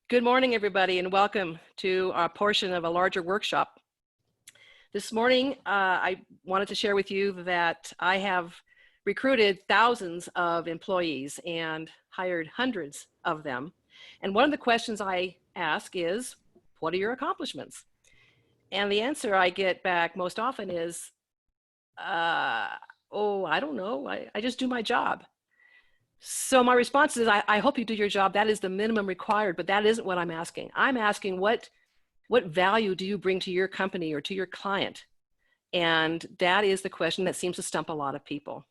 Good morning, everybody, and welcome to our portion of a larger workshop. This morning, I wanted to share with you that I have recruited thousands of employees and hired hundreds of them. And one of the questions I ask is, what are your accomplishments? And the answer I get back most often is, oh, I don't know, I just do my job. So my response is, I hope you do your job. That is the minimum required, but that isn't what I'm asking. I'm asking what value do you bring to your company or to your client? And that is the question that seems to stump a lot of people.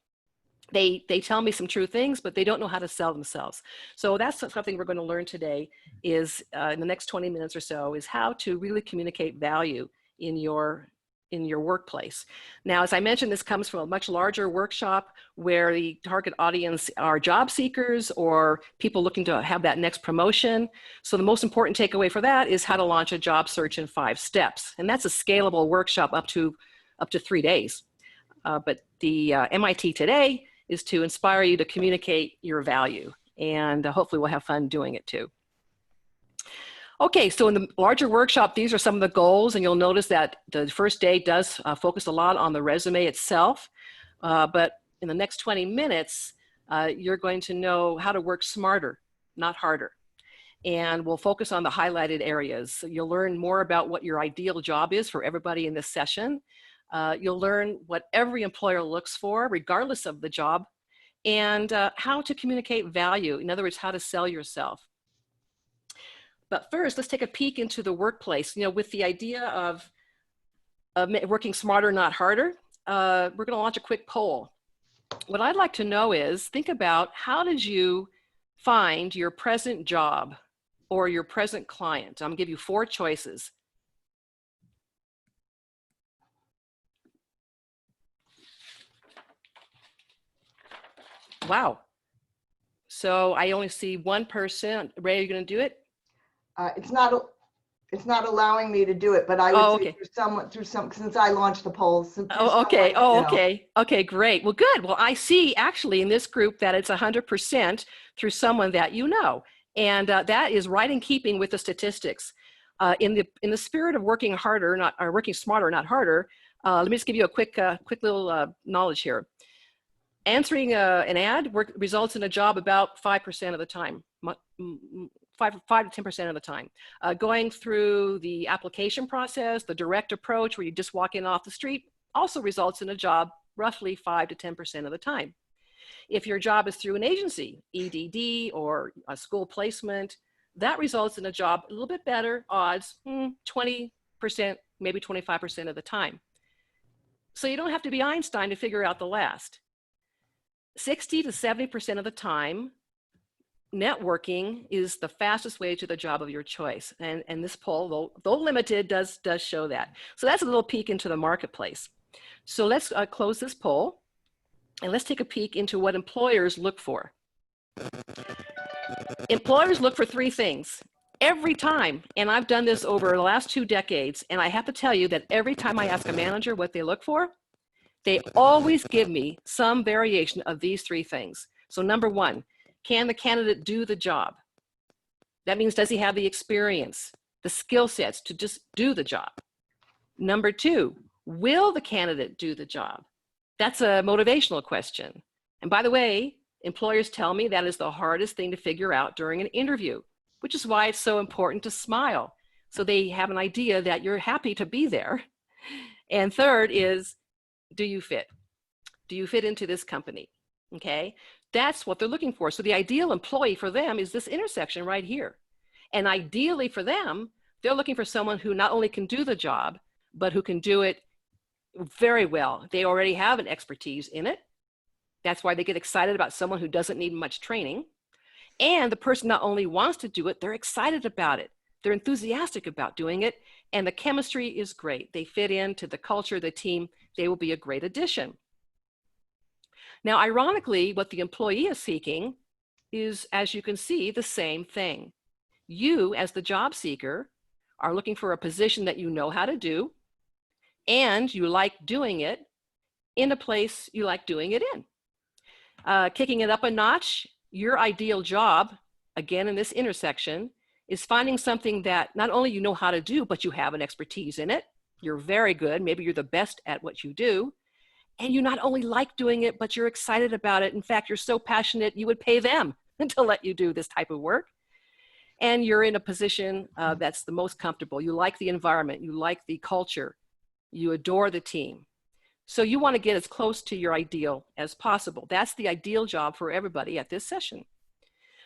They tell me some true things, but they don't know how to sell themselves. So that's something we're going to learn today is in the next 20 minutes or so is how to really communicate value in your workplace. Now, as I mentioned, this comes from a much larger workshop where the target audience are job seekers or people looking to have that next promotion. So the most important takeaway for that is how to launch a job search in 5 steps. And that's a scalable workshop up to 3 days. But the MIT today is to inspire you to communicate your value. And hopefully we'll have fun doing it too. Okay, so in the larger workshop, these are some of the goals, and you'll notice that the first day does focus a lot on the resume itself. But in the next 20 minutes, you're going to know how to work smarter, not harder. And we'll focus on the highlighted areas. So you'll learn more about what your ideal job is for everybody in this session. You'll learn what every employer looks for, regardless of the job, and how to communicate value. In other words, how to sell yourself. But first, let's take a peek into the workplace. You know, with the idea of working smarter, not harder, we're going to launch a quick poll. What I'd like to know is, think about how did you find your present job or your present client? I'm going to give you 4 choices. Wow. So I only see 1 person. Ray, are you going to do it? It's not allowing me to do it, but I would say through some since I launched the polls. Okay, great. Well, good. Well, I see actually in this group that it's 100% through someone that you know, and that is right in keeping with the statistics. In the spirit of working harder, working smarter, not harder. Let me just give you a quick little knowledge here. Answering an ad results in a job about 5% of the time. 5 to 10% of the time. Going through the application process, the direct approach where you just walk in off the street also results in a job roughly 5 to 10% of the time. If your job is through an agency, EDD or a school placement, that results in a job a little bit better, odds 20%, maybe 25% of the time. So you don't have to be Einstein to figure out the last. 60 to 70% of the time, networking is the fastest way to the job of your choice. And this poll, though limited, does show that. So that's a little peek into the marketplace. So let's close this poll and let's take a peek into what employers look for. Employers look for 3 things. Every time, and I've done this over the last 2 decades, and I have to tell you that every time I ask a manager what they look for, they always give me some variation of these 3 things. So number 1, can the candidate do the job? That means, does he have the experience, the skill sets to just do the job? Number 2, will the candidate do the job? That's a motivational question. And by the way, employers tell me that is the hardest thing to figure out during an interview, which is why it's so important to smile. So they have an idea that you're happy to be there. And third is, do you fit? Do you fit into this company? Okay, that's what they're looking for. So the ideal employee for them is this intersection right here. And ideally for them, they're looking for someone who not only can do the job, but who can do it very well. They already have an expertise in it. That's why they get excited about someone who doesn't need much training. And the person not only wants to do it, they're excited about it. They're enthusiastic about doing it. And the chemistry is great. They fit into the culture, the team. They will be a great addition. Now, ironically, what the employee is seeking is, as you can see, the same thing. You, as the job seeker, are looking for a position that you know how to do, and you like doing it in a place you like doing it in. Kicking it up a notch, your ideal job, again, in this intersection, is finding something that not only you know how to do, but you have an expertise in it. You're very good. Maybe you're the best at what you do. And you not only like doing it, but you're excited about it. In fact, you're so passionate, you would pay them to let you do this type of work. And you're in a position that's the most comfortable. You like the environment. You like the culture. You adore the team. So you want to get as close to your ideal as possible. That's the ideal job for everybody at this session.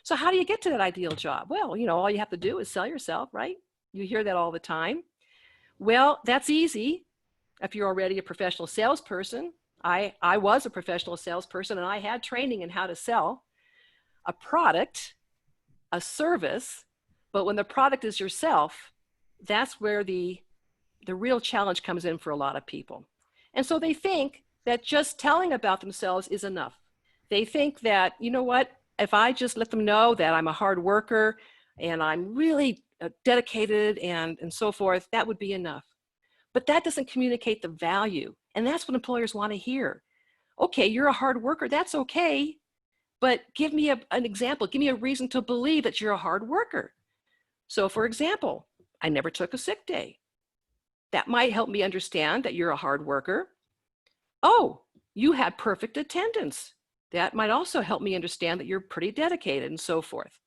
So how do you get to that ideal job? Well, all you have to do is sell yourself, right? You hear that all the time. Well, that's easy if you're already a professional salesperson. I was a professional salesperson, and I had training in how to sell a product, a service. But when the product is yourself, that's where the real challenge comes in for a lot of people. And so they think that just telling about themselves is enough. They think that, you know what, if I just let them know that I'm a hard worker and I'm really dedicated and so forth, that would be enough. But that doesn't communicate the value. And that's what employers want to hear. Okay, you're a hard worker, that's okay. But give me an example. Give me a reason to believe that you're a hard worker. So for example, I never took a sick day. That might help me understand that you're a hard worker. Oh, you had perfect attendance. That might also help me understand that you're pretty dedicated and so forth.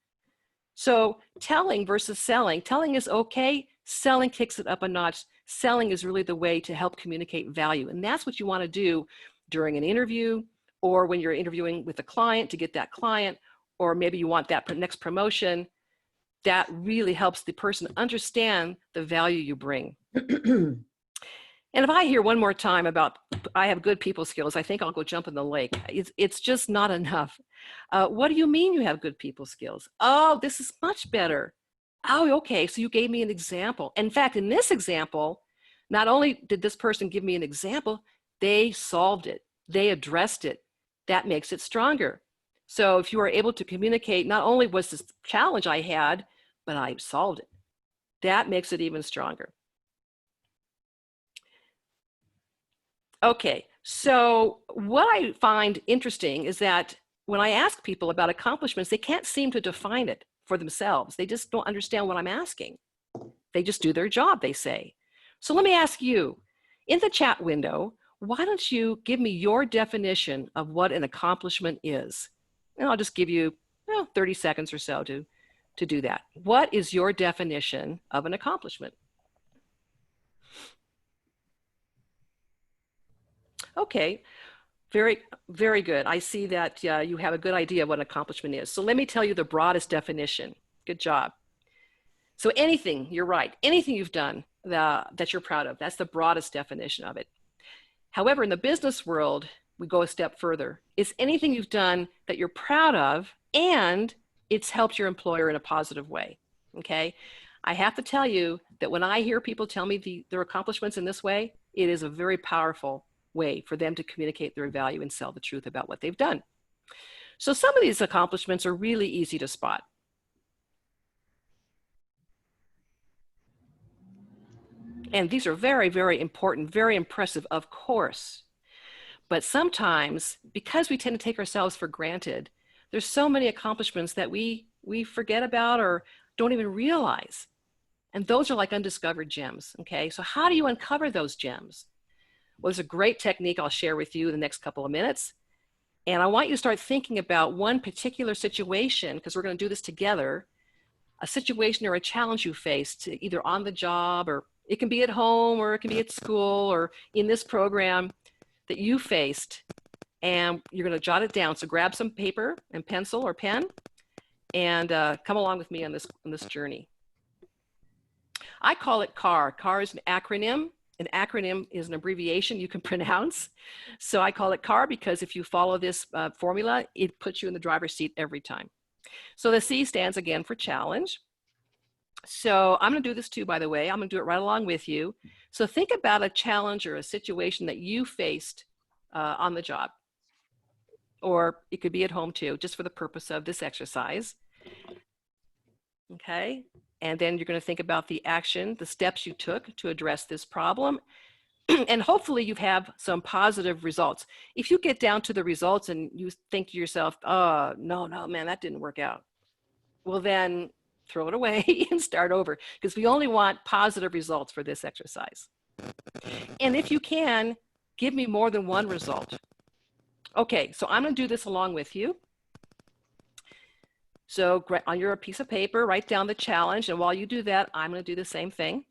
So telling versus selling. Telling is okay. Selling kicks it up a notch. Selling is really the way to help communicate value. And that's what you want to do during an interview, or when you're interviewing with a client to get that client, or maybe you want that next promotion. That really helps the person understand the value you bring. And if I hear one more time about I have good people skills, I think I'll go jump in the lake. It's just not enough. What do you mean you have good people skills? Oh, this is much better. Oh, okay, so you gave me an example. In fact, in this example, not only did this person give me an example, they solved it. They addressed it. That makes it stronger. So if you are able to communicate, not only was this challenge I had, but I solved it. That makes it even stronger. Okay, so what I find interesting is that when I ask people about accomplishments, they can't seem to define it for themselves. They just don't understand what I'm asking. They just do their job, they say. So let me ask you, in the chat window, why don't you give me your definition of what an accomplishment is? And I'll just give you 30 seconds or so to do that. What is your definition of an accomplishment? Okay, very, very good. I see that you have a good idea of what an accomplishment is. So let me tell you the broadest definition. Good job. So anything, you're right, anything you've done that you're proud of, that's the broadest definition of it. However, in the business world, we go a step further. It's anything you've done that you're proud of and it's helped your employer in a positive way, okay? I have to tell you that when I hear people tell me their accomplishments in this way, it is a very powerful way for them to communicate their value and sell the truth about what they've done. So some of these accomplishments are really easy to spot. And these are very, very important, very impressive, of course. But sometimes, because we tend to take ourselves for granted, there's so many accomplishments that we forget about or don't even realize. And those are like undiscovered gems, okay? So how do you uncover those gems? Well, there's a great technique I'll share with you in the next couple of minutes. And I want you to start thinking about one particular situation, because we're going to do this together, a situation or a challenge you faced either on the job, or it can be at home, or it can be at school, or in this program that you faced, and you're going to jot it down. So grab some paper and pencil or pen and come along with me on this journey. I call it CAR. CAR is an acronym. An acronym is an abbreviation you can pronounce. So I call it CAR because if you follow this formula, it puts you in the driver's seat every time. So the C stands again for challenge. So I'm going to do this too, by the way. I'm going to do it right along with you. So think about a challenge or a situation that you faced on the job. Or it could be at home too, just for the purpose of this exercise. Okay. And then you're going to think about the action, the steps you took to address this problem. And hopefully you have some positive results. If you get down to the results and you think to yourself, oh, no, man, that didn't work out. Well, then throw it away and start over, because we only want positive results for this exercise. And if you can, give me more than one result. Okay, so I'm going to do this along with you. So on your piece of paper, write down the challenge. And while you do that, I'm going to do the same thing.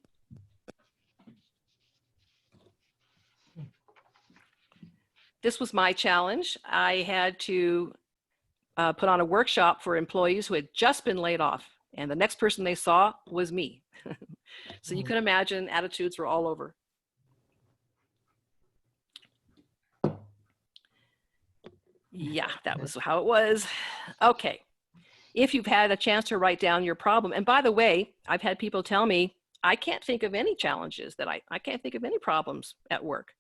This was my challenge. I had to put on a workshop for employees who had just been laid off. And the next person they saw was me. So you can imagine attitudes were all over. Yeah, that was how it was. Okay. If you've had a chance to write down your problem, and by the way, I've had people tell me, I can't think of any challenges that I can't think of any problems at work.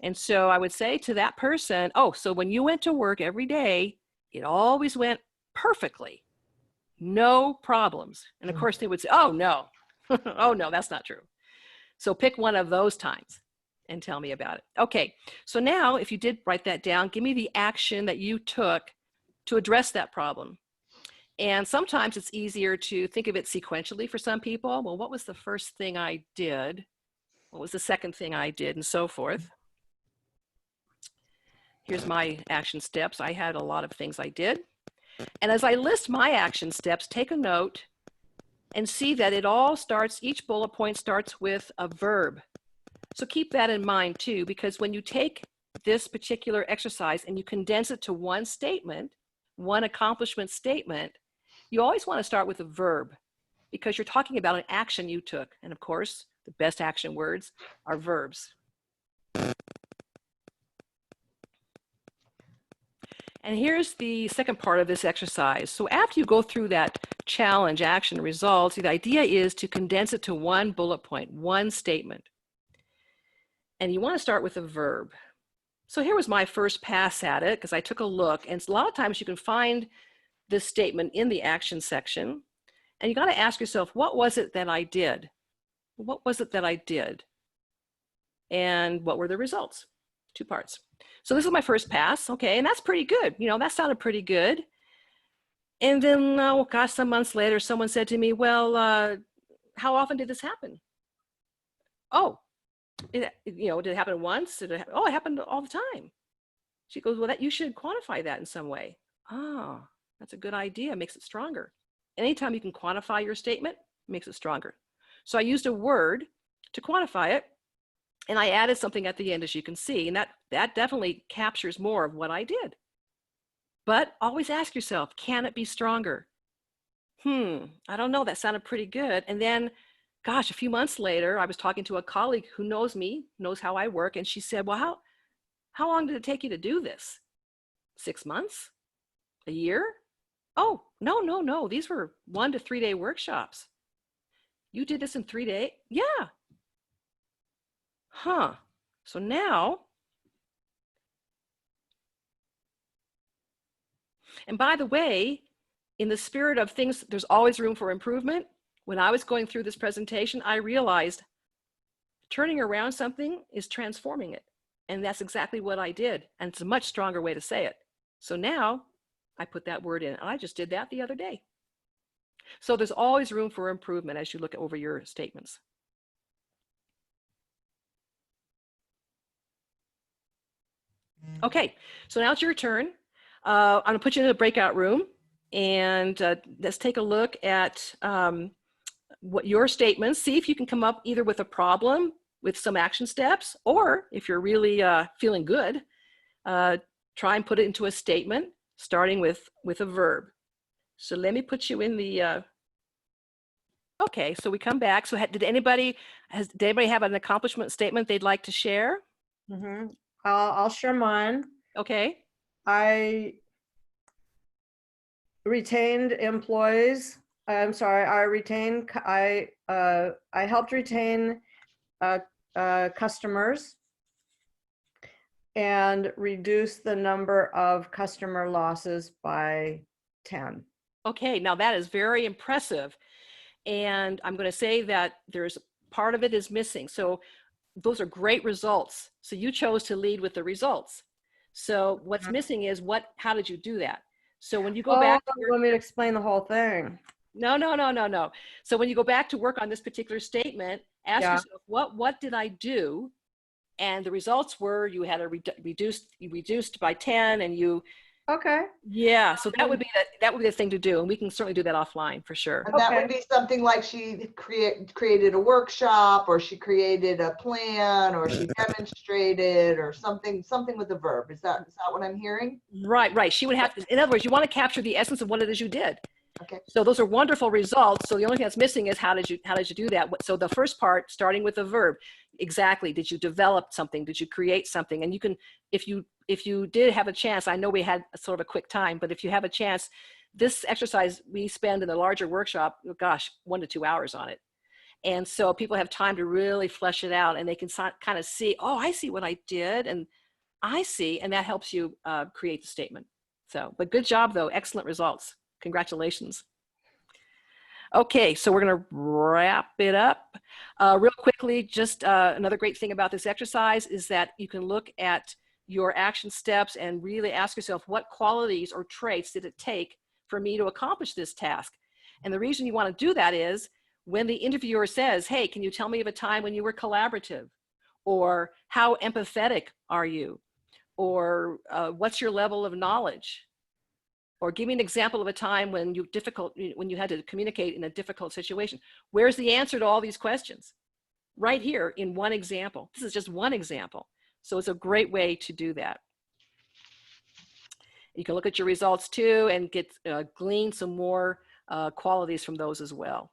And so I would say to that person, oh, so when you went to work every day, it always went perfectly, no problems. And of course they would say, oh no, oh no, that's not true. So pick one of those times and tell me about it. Okay, so now if you did write that down, give me the action that you took to address that problem. And sometimes it's easier to think of it sequentially for some people. Well, what was the first thing I did? What was the second thing I did? And so forth. Here's my action steps. I had a lot of things I did. And as I list my action steps, take a note and see that it all starts, each bullet point starts with a verb. So keep that in mind too, because when you take this particular exercise and you condense it to one statement, one accomplishment statement, you always want to start with a verb, because you're talking about an action you took. And of course, the best action words are verbs. And here's the second part of this exercise. So after you go through that challenge, action, results, the idea is to condense it to one bullet point, one statement. And you want to start with a verb. So here was my first pass at it, because I took a look. And a lot of times you can find this statement in the action section. And you got to ask yourself, what was it that I did? What was it that I did? And what were the results? Two parts. So this is my first pass. Okay, and that's pretty good. You know, that sounded pretty good. And then, oh gosh, some months later, someone said to me, well, how often did this happen? Oh, did it happen once? Oh, it happened all the time. She goes, well, you should quantify that in some way. Oh, that's a good idea. It makes it stronger. Anytime you can quantify your statement, it makes it stronger. So I used a word to quantify it, and I added something at the end, as you can see, and that definitely captures more of what I did. But always ask yourself, can it be stronger? I don't know, that sounded pretty good. And then, gosh, a few months later, I was talking to a colleague who knows me, knows how I work, and she said, well, how long did it take you to do this? 6 months? A year? Oh, no, these were 1 to 3 day workshops. You did this in 3 days? Yeah. Huh. So now, and by the way, in the spirit of things, there's always room for improvement. When I was going through this presentation, I realized turning around something is transforming it. And that's exactly what I did. And it's a much stronger way to say it. So now I put that word in, and I just did that the other day. So there's always room for improvement as you look over your statements. Okay, so now it's your turn. I'm gonna put you in a breakout room, and let's take a look at what your statements, see if you can come up either with a problem with some action steps, or if you're really feeling good, try and put it into a statement starting with a verb. So let me put you in the, okay, so we come back. So did anybody have an accomplishment statement they'd like to share? Mm-hmm. I'll share mine. Okay. I retained employees. I'm sorry, I helped retain customers and reduce the number of customer losses by 10. Okay, now that is very impressive. And I'm going to say that there's part of it is missing. So those are great results. So you chose to lead with the results. So what's missing is how did you do that? So when you go back, you want me to explain the whole thing? No. So when you go back to work on this particular statement, ask Yeah. yourself, what did I do? And the results were you had you reduced by 10 and you, Okay. yeah. So that would be the thing to do. And we can certainly do that offline for sure. And that would be something like she created a workshop, or she created a plan, or she demonstrated, or something with a verb. Is that what I'm hearing? Right. She would have to, in other words, you want to capture the essence of what it is you did. Okay. So those are wonderful results. So the only thing that's missing is how did you do that? So the first part, starting with the verb, exactly. Did you develop something? Did you create something? And you can, if you did have a chance, I know we had sort of a quick time, but if you have a chance, this exercise we spend in the larger workshop, gosh, 1 to 2 hours on it. And so people have time to really flesh it out, and they can kind of see, oh, I see what I did, and I see, and that helps you create the statement. So, but good job though, excellent results. Congratulations. Okay, so we're going to wrap it up. Real quickly, just another great thing about this exercise is that you can look at your action steps and really ask yourself, what qualities or traits did it take for me to accomplish this task? And the reason you want to do that is when the interviewer says, hey, can you tell me of a time when you were collaborative? Or how empathetic are you? Or what's your level of knowledge? Or give me an example of a time when you had to communicate in a difficult situation. Where's the answer to all these questions? Right here in one example. This is just one example. So it's a great way to do that. You can look at your results too and glean some more qualities from those as well.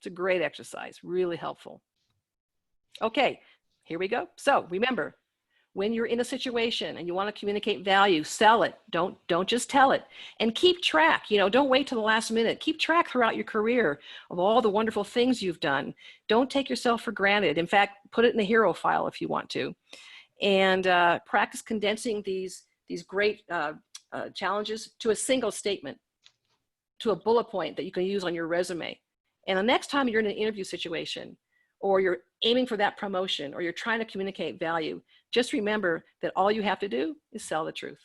It's a great exercise, really helpful. Okay, here we go. So remember, when you're in a situation and you want to communicate value, sell it. Don't just tell it. And keep track. Don't wait till the last minute. Keep track throughout your career of all the wonderful things you've done. Don't take yourself for granted. In fact, put it in the hero file if you want to. And practice condensing these great challenges to a single statement, to a bullet point that you can use on your resume. And the next time you're in an interview situation, or you're aiming for that promotion, or you're trying to communicate value, just remember that all you have to do is sell the truth.